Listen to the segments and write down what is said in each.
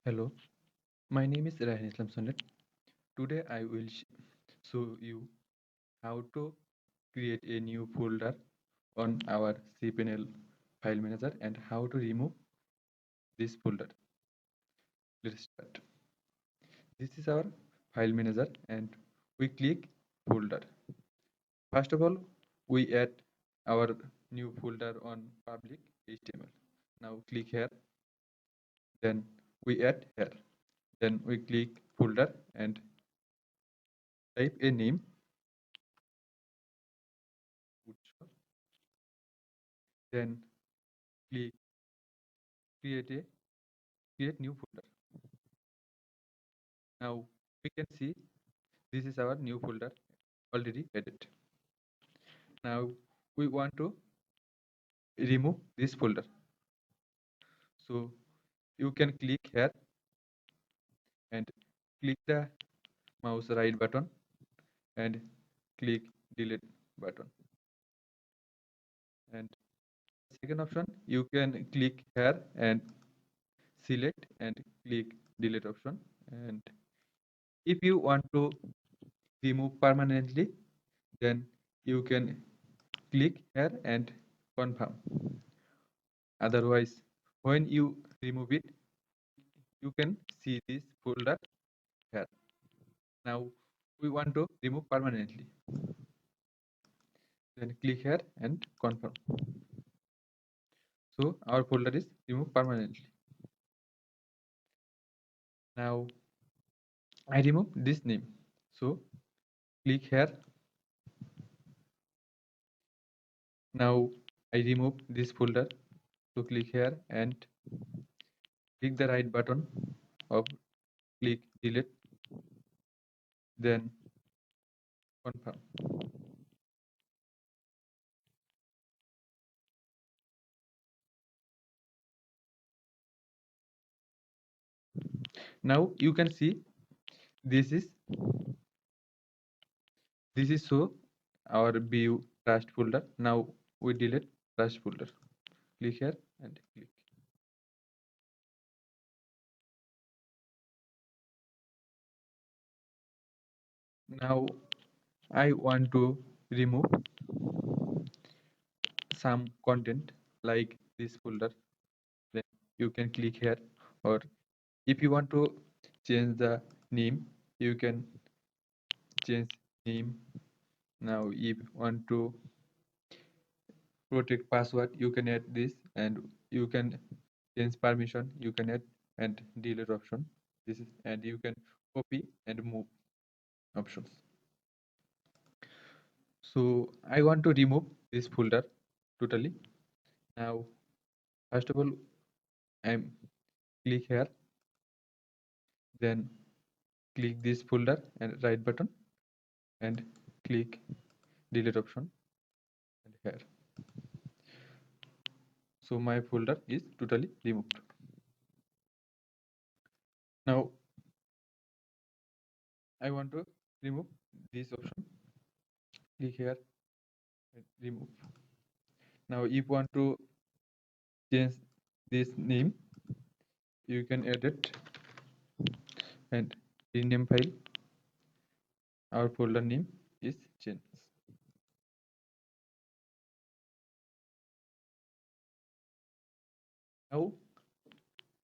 Hello, my name is Raihan Sonet. Today I will show you how to create a new folder on our cPanel file manager and how to remove this folder. Let's start. This is our file manager and we click folder. First of all, we add our new folder on public HTML. Now click here, then we add here. Then we click folder and type a name. Then click create a create new folder. Now we can see this is our new folder already added. Now we want to remove this folder. So you can click here and click the mouse right button and click delete button. And second option, you can click here and select and click delete option. And if you want to remove permanently, then you can click here and confirm. Otherwise, when you remove it, you can see this folder here. Now we want to remove permanently. Then click here and confirm. So our folder is removed permanently. Now I remove this name. So click here. Now I remove this folder. So click here and click the right button of click delete. Then confirm. Now you can see this is so our view trust folder. Now we delete trust folder. Click here and click. Now I want to remove some content like this folder. Then you can click here, or if you want to change the name, you can change name. Now if you want to protect password, you can add this, and you can change permission, you can add and delete option. This is, and you can copy and move options. So I want to remove this folder totally. Now first of all, I'm click here, then click this folder and right button and click delete option and here. So my folder is totally removed. Now I want to remove this option. Click here and remove. Now if you want to change this name, you can edit and rename file. Our folder name is changed. Now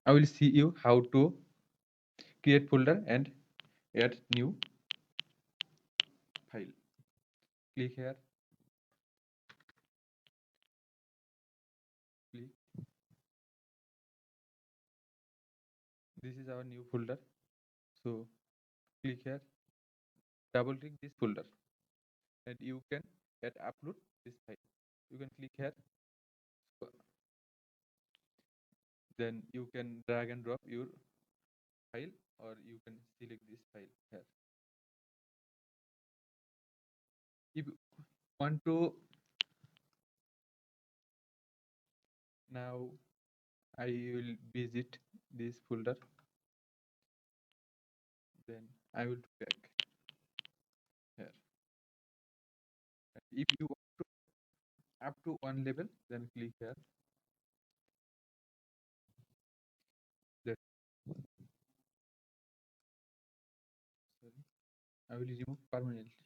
I will see you how to create folder and add new file. Click here, click. This is our new folder. So click here, double click this folder, and you can add upload this file. You can click here, then you can drag and drop your file, or you can select this file here. If you want to, now I will visit this folder, then I will back here. And if you want to up to one level, then click here. That I will remove permanently.